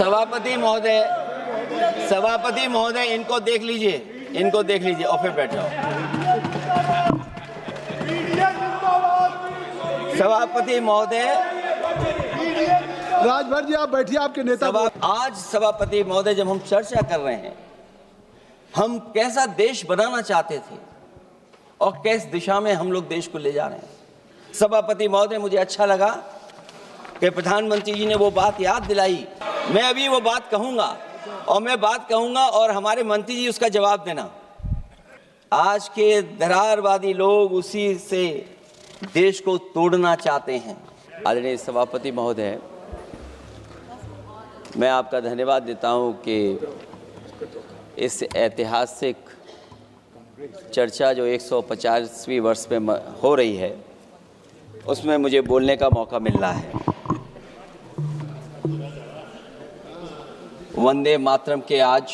सभापति महोदय, इनको देख लीजिए और फिर बैठ जाओ। सभापति महोदय, राजभर जी आप बैठिए, आपके नेता। आज सभापति महोदय, जब हम चर्चा कर रहे हैं, हम कैसा देश बनाना चाहते थे और किस दिशा में हम लोग देश को ले जा रहे हैं। सभापति महोदय, मुझे अच्छा लगा कि प्रधानमंत्री जी ने वो बात याद दिलाई। मैं अभी वो बात कहूंगा और हमारे मंत्री जी उसका जवाब देना। आज के दरारवादी लोग उसी से देश को तोड़ना चाहते हैं। आदरणीय सभापति महोदय, मैं आपका धन्यवाद देता हूं कि इस ऐतिहासिक चर्चा जो 150वीं वर्ष में हो रही है, उसमें मुझे बोलने का मौका मिल रहा है। वंदे मातरम के आज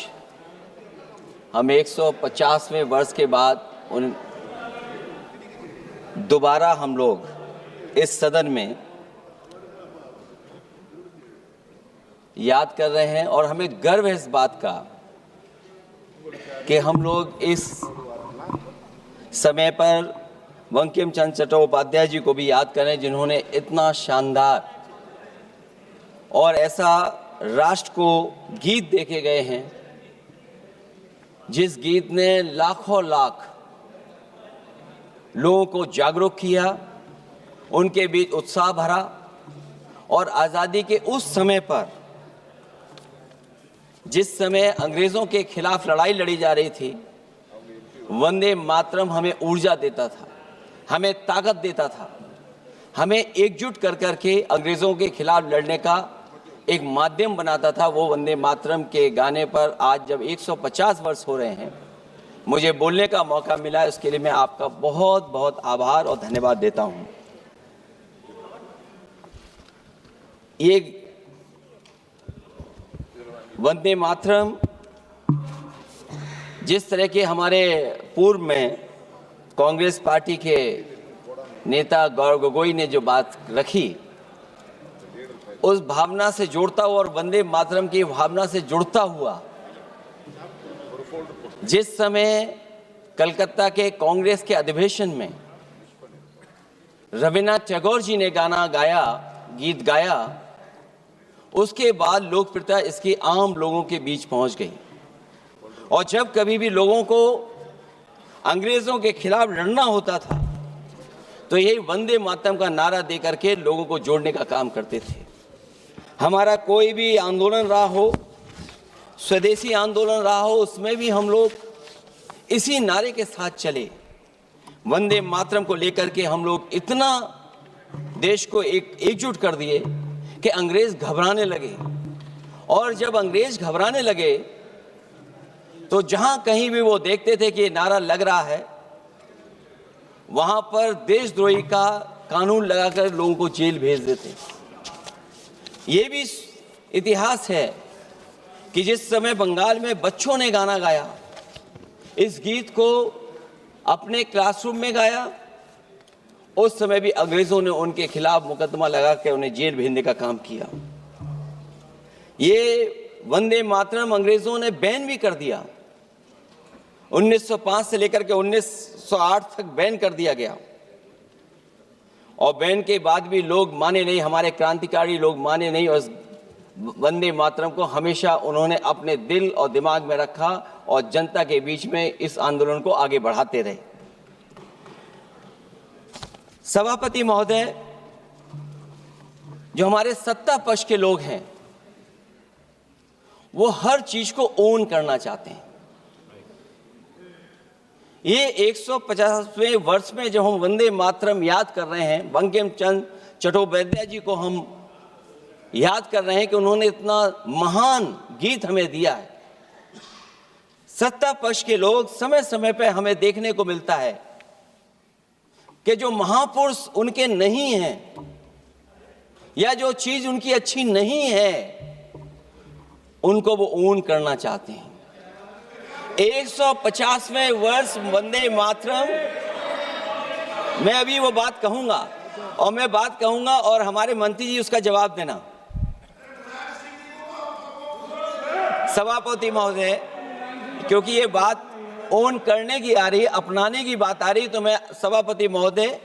हम 150वें वर्ष के बाद दोबारा हम लोग इस सदन में याद कर रहे हैं और हमें गर्व है इस बात का कि हम लोग इस समय पर बंकिम चंद्र चट्टोपाध्याय जी को भी याद करें, जिन्होंने इतना शानदार और ऐसा राष्ट्र को गीत देके गए हैं, जिस गीत ने लाखों लाख लोगों को जागरूक किया, उनके बीच उत्साह भरा और आज़ादी के उस समय पर, जिस समय अंग्रेज़ों के खिलाफ लड़ाई लड़ी जा रही थी, वंदे मातरम हमें ऊर्जा देता था, हमें ताकत देता था, हमें एकजुट कर करके अंग्रेज़ों के खिलाफ लड़ने का एक माध्यम बनाता था। वो वंदे मातरम के गाने पर आज जब 150 वर्ष हो रहे हैं, मुझे बोलने का मौका मिला, इसके लिए मैं आपका बहुत बहुत आभार और धन्यवाद देता हूं। ये वंदे मातरम जिस तरह के हमारे पूर्व में कांग्रेस पार्टी के नेता गौरव गोगोई ने जो बात रखी, उस भावना से जोड़ता हुआ और वंदे मातरम की भावना से जुड़ता हुआ, जिस समय कलकत्ता के कांग्रेस के अधिवेशन में रविन्द्रनाथ टैगोर जी ने गीत गाया, उसके बाद लोकप्रियता इसकी आम लोगों के बीच पहुंच गई। और जब कभी भी लोगों को अंग्रेजों के खिलाफ लड़ना होता था, तो यही वंदे मातरम का नारा दे करके लोगों को जोड़ने का काम करते थे। हमारा कोई भी आंदोलन रहा हो, स्वदेशी आंदोलन रहा हो, उसमें भी हम लोग इसी नारे के साथ चले। वंदे मातरम को लेकर के हम लोग इतना देश को एकजुट कर दिए कि अंग्रेज घबराने लगे। और जब अंग्रेज घबराने लगे, तो जहां कहीं भी वो देखते थे कि ये नारा लग रहा है, वहां पर देशद्रोही का कानून लगाकर लोगों को जेल भेज देते। ये भी इतिहास है कि जिस समय बंगाल में बच्चों ने गाना गाया, इस गीत को अपने क्लासरूम में गाया, उस समय भी अंग्रेजों ने उनके खिलाफ मुकदमा लगा के उन्हें जेल भेजने का काम किया। ये वंदे मातरम अंग्रेजों ने बैन भी कर दिया। 1905 से लेकर के 1908 तक बैन कर दिया गया। और बैन के बाद भी लोग माने नहीं, हमारे क्रांतिकारी लोग माने नहीं, और वंदे मातरम को हमेशा उन्होंने अपने दिल और दिमाग में रखा और जनता के बीच में इस आंदोलन को आगे बढ़ाते रहे। सभापति महोदय, जो हमारे सत्ता पक्ष के लोग हैं, वो हर चीज को ओन करना चाहते हैं। ये 150वें वर्ष में जब हम वंदे मातरम याद कर रहे हैं, बंकिम चंद्र चट्टोपाध्याय जी को हम याद कर रहे हैं कि उन्होंने इतना महान गीत हमें दिया है। सत्ता पक्ष के लोग समय समय पर हमें देखने को मिलता है कि जो महापुरुष उनके नहीं हैं या जो चीज उनकी अच्छी नहीं है, उनको वो ओन करना चाहते हैं। 150वें वर्ष वंदे मातरम, मैं अभी वो बात कहूंगा और हमारे मंत्री जी उसका जवाब देना। सभापति महोदय, क्योंकि ये बात ओन करने की आ रही है, अपनाने की बात आ रही है, तो मैं सभापति महोदय,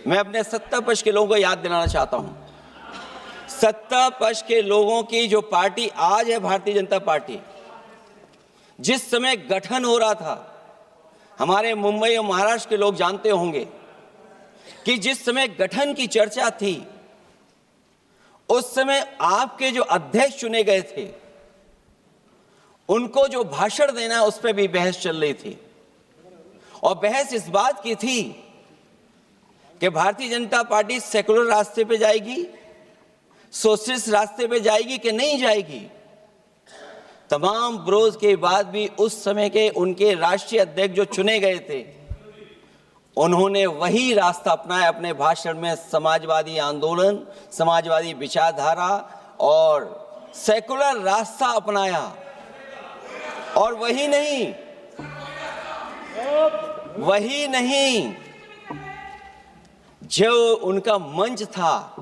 मैं अपने सत्ता पक्ष के लोगों को याद दिलाना चाहता हूं। सत्ता पक्ष के लोगों की जो पार्टी आज है, भारतीय जनता पार्टी, जिस समय गठन हो रहा था, हमारे मुंबई और महाराष्ट्र के लोग जानते होंगे कि जिस समय गठन की चर्चा थी, उस समय आपके जो अध्यक्ष चुने गए थे, उनको जो भाषण देना है उस पर भी बहस चल रही थी। और बहस इस बात की थी कि भारतीय जनता पार्टी सेकुलर रास्ते पे जाएगी, सोशलिस्ट रास्ते पे जाएगी कि नहीं जाएगी। तमाम विरोध के बाद भी उस समय के उनके राष्ट्रीय अध्यक्ष जो चुने गए थे, उन्होंने वही रास्ता अपनाया अपने भाषण में। समाजवादी आंदोलन, समाजवादी विचारधारा और सेकुलर रास्ता अपनाया। और वही नहीं, जो उनका मंच था,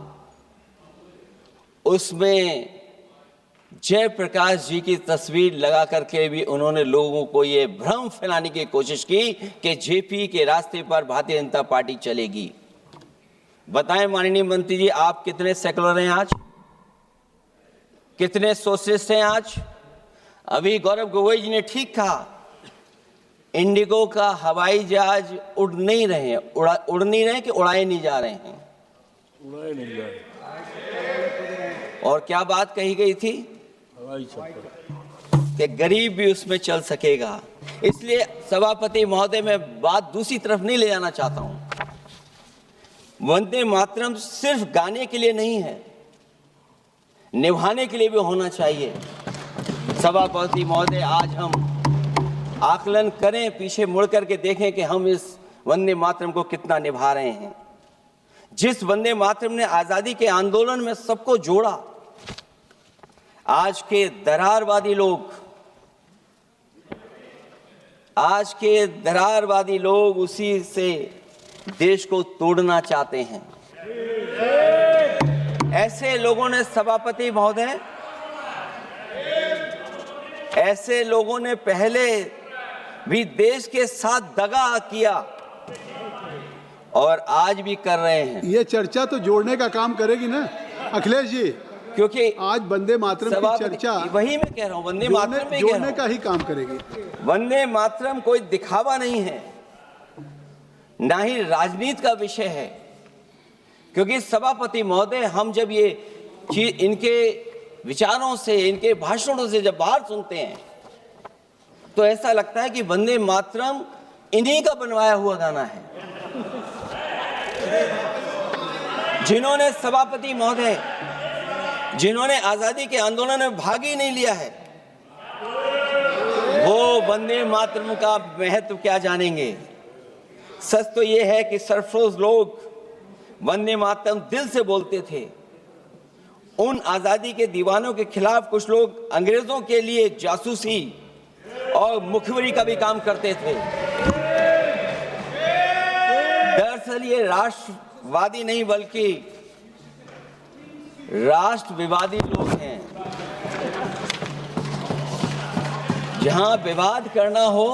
उसमें जयप्रकाश जी की तस्वीर लगा करके भी उन्होंने लोगों को ये भ्रम फैलाने की कोशिश की कि जेपी के रास्ते पर भारतीय जनता पार्टी चलेगी। बताएं माननीय मंत्री जी, आप कितने सेकुलर हैं आज, कितने सोशलिस्ट हैं आज? अभी गौरव गोगोई जी ने ठीक कहा, इंडिगो का हवाई जहाज उड़ नहीं रहे हैं, उड़ नहीं रहे कि उड़ाए नहीं जा रहे हैं? उड़ाए नहीं जा रहे। और क्या बात कही गई थी कि गरीब भी उसमें चल सकेगा। इसलिए सभापति महोदय, मैं बात दूसरी तरफ नहीं ले जाना चाहता हूं। वंदे मातरम सिर्फ गाने के लिए नहीं है, निभाने के लिए भी होना चाहिए। सभापति महोदय, आज हम आकलन करें, पीछे मुड़ करके देखें कि हम इस वंदे मातरम को कितना निभा रहे हैं। जिस वंदे मातरम ने आजादी के आंदोलन में सबको जोड़ा, आज के दरारवादी लोग उसी से देश को तोड़ना चाहते हैं। ऐसे लोगों ने, सभापति महोदय, ऐसे लोगों ने पहले भी देश के साथ दगा किया और आज भी कर रहे हैं। ये चर्चा तो जोड़ने का काम करेगी ना अखिलेश जी, क्योंकि आज वंदे मातरम की चर्चा, वही मैं कह रहा हूं, वंदे मातरम में जोड़ने का ही काम करेगी। वंदे मातरम कोई दिखावा नहीं है, ना ही राजनीति का विषय है। क्योंकि सभापति महोदय, हम जब ये चीज इनके विचारों से, इनके भाषणों से जब बाहर सुनते हैं, तो ऐसा लगता है कि वंदे मातरम इन्हीं का बनवाया हुआ गाना है। जिन्होंने, सभापति महोदय, जिन्होंने आजादी के आंदोलन में भाग ही नहीं लिया है, वो वंदे मातरम का महत्व क्या जानेंगे। सच तो ये है कि सरफरोश लोग वंदे मातरम दिल से बोलते थे। उन आजादी के दीवानों के खिलाफ कुछ लोग अंग्रेजों के लिए जासूसी और मुखबिरी का भी काम करते थे। दरअसल ये राष्ट्रवादी नहीं बल्कि राष्ट्र विवादी लोग हैं। जहां विवाद करना हो,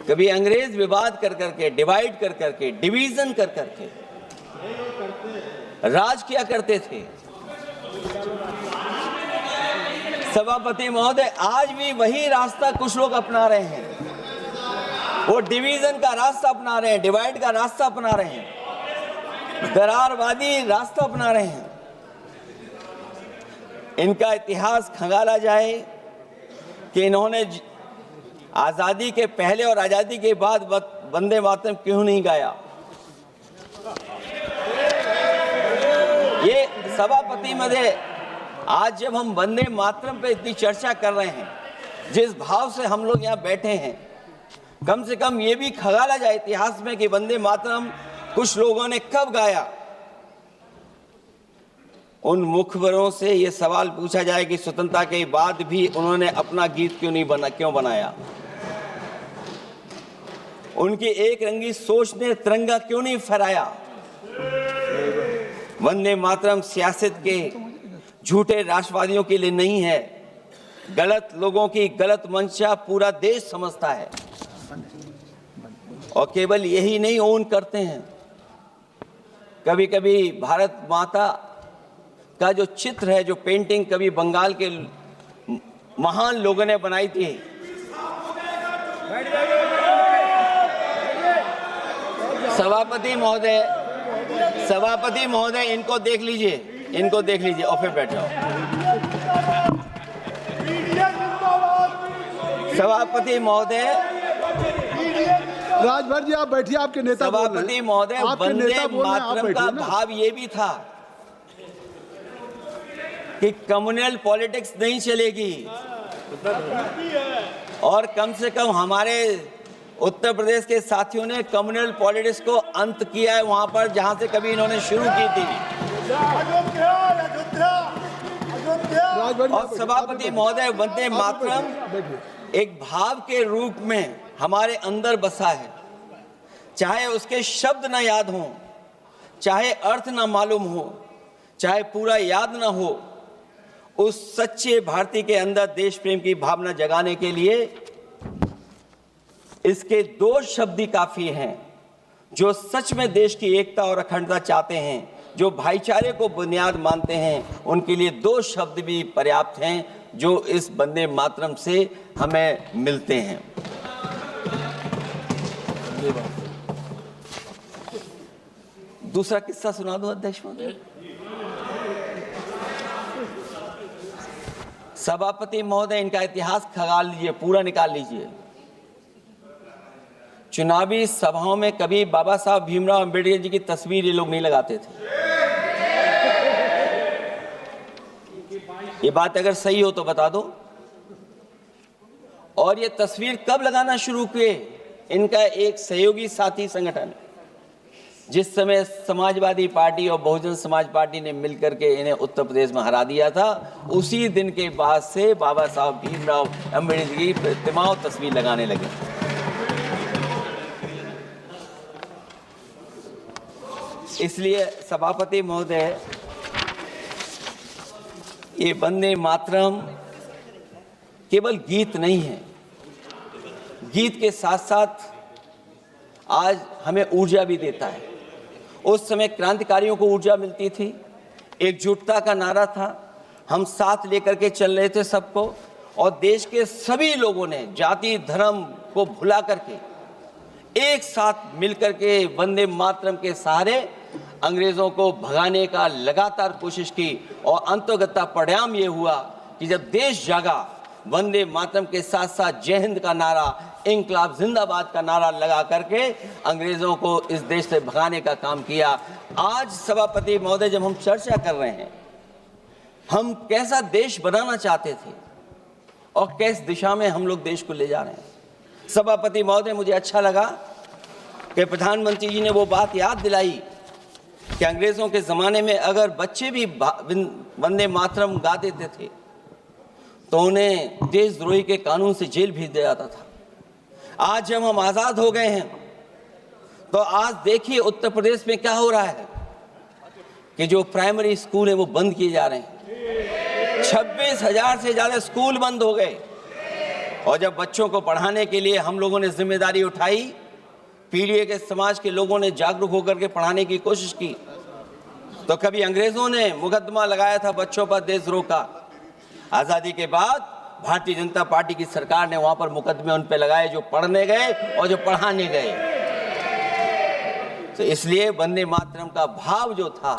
कभी अंग्रेज विवाद कर करके, डिवाइड कर करके, डिवीजन कर करके राज किया करते थे। सभापति महोदय, आज भी वही रास्ता कुछ लोग अपना रहे हैं। वो डिवीजन का रास्ता अपना रहे हैं, डिवाइड का रास्ता अपना रहे हैं, दरारवादी रास्ता अपना रहे हैं। इनका इतिहास खंगाला जाए कि इन्होंने आजादी के पहले और आजादी के बाद वंदे मातरम क्यों नहीं गाया। ये सभापति महोदय, आज जब हम वंदे मातरम पे इतनी चर्चा कर रहे हैं, जिस भाव से हम लोग यहाँ बैठे हैं, कम से कम ये भी खंगाला जाए इतिहास में कि वंदे मातरम कुछ लोगों ने कब गाया। उन मुखबरों से ये सवाल पूछा जाए कि स्वतंत्रता के बाद भी उन्होंने अपना गीत क्यों बनाया। उनकी एक रंगी सोच ने तिरंगा क्यों नहीं फहराया। वंदे मातरम सियासत के झूठे राष्ट्रवादियों के लिए नहीं है, गलत लोगों की गलत मंशा पूरा देश समझता है और केवल यही नहीं ओन करते हैं। कभी कभी भारत माता का जो चित्र है, जो पेंटिंग कभी बंगाल के महान लोगों ने बनाई थी, सभापति महोदय इनको देख लीजिए और फिर बैठ जाओ। सभापति महोदय, राजभर जी आप बैठिए, आपके नेता बोल रहे हैं। सभापति महोदय, वंदे मातरम का भाव ये भी था कि कम्युनल पॉलिटिक्स नहीं चलेगी और कम से कम हमारे उत्तर प्रदेश के साथियों ने कम्युनल पॉलिटिक्स को अंत किया है वहां पर जहां से कभी इन्होंने शुरू की थी। और सभापति महोदय, वंदे मातरम एक भाव के रूप में हमारे अंदर बसा है। चाहे उसके शब्द ना याद हों, चाहे अर्थ ना मालूम हो, चाहे पूरा याद ना हो, उस सच्चे भारतीय के अंदर देश प्रेम की भावना जगाने के लिए इसके दो शब्द ही काफी हैं। जो सच में देश की एकता और अखंडता चाहते हैं, जो भाईचारे को बुनियाद मानते हैं, उनके लिए दो शब्द भी पर्याप्त हैं जो इस वंदे मातरम से हमें मिलते हैं। दूसरा किस्सा सुना दो अध्यक्ष महोदय। सभापति महोदय, इनका इतिहास खंगाल लीजिए, पूरा निकाल लीजिए। चुनावी सभाओं में कभी बाबा साहब भीमराव अंबेडकर जी की तस्वीर ये लोग नहीं लगाते थे। ये बात अगर सही हो तो बता दो। और ये तस्वीर कब लगाना शुरू किए? इनका एक सहयोगी साथी संगठन, जिस समय समाजवादी पार्टी और बहुजन समाज पार्टी ने मिलकर के इन्हें उत्तर प्रदेश में हरा दिया था, उसी दिन के बाद से बाबा साहब भीमराव अंबेडकर की प्रतिमा और तस्वीर लगाने लगे। इसलिए सभापति महोदय, ये वंदे मातरम केवल गीत नहीं है, गीत के साथ साथ आज हमें ऊर्जा भी देता है। उस समय क्रांतिकारियों को ऊर्जा मिलती थी, एकजुटता का नारा था, हम साथ लेकर के चल रहे थे सबको, और देश के सभी लोगों ने जाति धर्म को भुला करके एक साथ मिलकर के वंदे मातरम के सहारे अंग्रेजों को भगाने का लगातार कोशिश की। और अंततः परिणाम ये हुआ कि जब देश जागा, वंदे मातरम के साथ साथ जय हिंद का नारा, इंकलाब जिंदाबाद का नारा लगा करके अंग्रेजों को इस देश से भगाने का काम किया। आज सभापति महोदय, जब हम चर्चा कर रहे हैं, हम कैसा देश बनाना चाहते थे और किस दिशा में हम लोग देश को ले जा रहे हैं। सभापति महोदय, मुझे अच्छा लगा कि प्रधानमंत्री जी ने वो बात याद दिलाई कि अंग्रेजों के ज़माने में अगर बच्चे भी वंदे मातरम गा देते थे तो उन्हें देशद्रोही के कानून से जेल भेज दिया जाता था। आज जब हम आज़ाद हो गए हैं तो आज देखिए उत्तर प्रदेश में क्या हो रहा है कि जो प्राइमरी स्कूल है वो बंद किए जा रहे हैं। 26,000 से ज़्यादा स्कूल बंद हो गए। और जब बच्चों को पढ़ाने के लिए हम लोगों ने जिम्मेदारी उठाई, पीढ़ी के समाज के लोगों ने जागरूक होकर के पढ़ाने की कोशिश की, तो कभी अंग्रेजों ने मुकदमा लगाया था बच्चों पर देशद्रोह का। आज़ादी के बाद भारतीय जनता पार्टी की सरकार ने वहां पर मुकदमे उन पे लगाए जो पढ़ने गए और जो पढ़ाने गए। तो इसलिए वंदे मातरम का भाव जो था,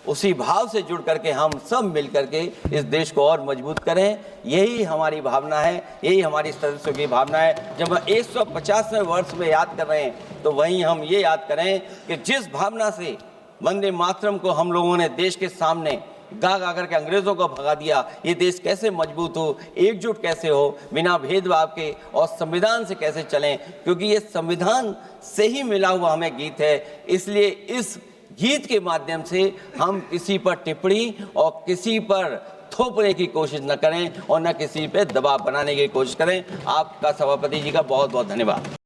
उसी भाव से जुड़ करके हम सब मिल करके इस देश को और मजबूत करें। यही हमारी भावना है, यही हमारी सदस्यों की भावना है। जब हम 150वें वर्ष में याद कर रहे हैं तो वहीं हम ये याद करें कि जिस भावना से वंदे मातरम को हम लोगों ने देश के सामने गा गा करके अंग्रेजों को भगा दिया, ये देश कैसे मजबूत हो, एकजुट कैसे हो, बिना भेदभाव के, और संविधान से कैसे चलें, क्योंकि ये संविधान से ही मिला हुआ हमें गीत है। इसलिए इस गीत के माध्यम से हम किसी पर टिप्पणी और किसी पर थोपने की कोशिश न करें और न किसी पे दबाव बनाने की कोशिश करें। आपका सभापति जी का बहुत बहुत धन्यवाद।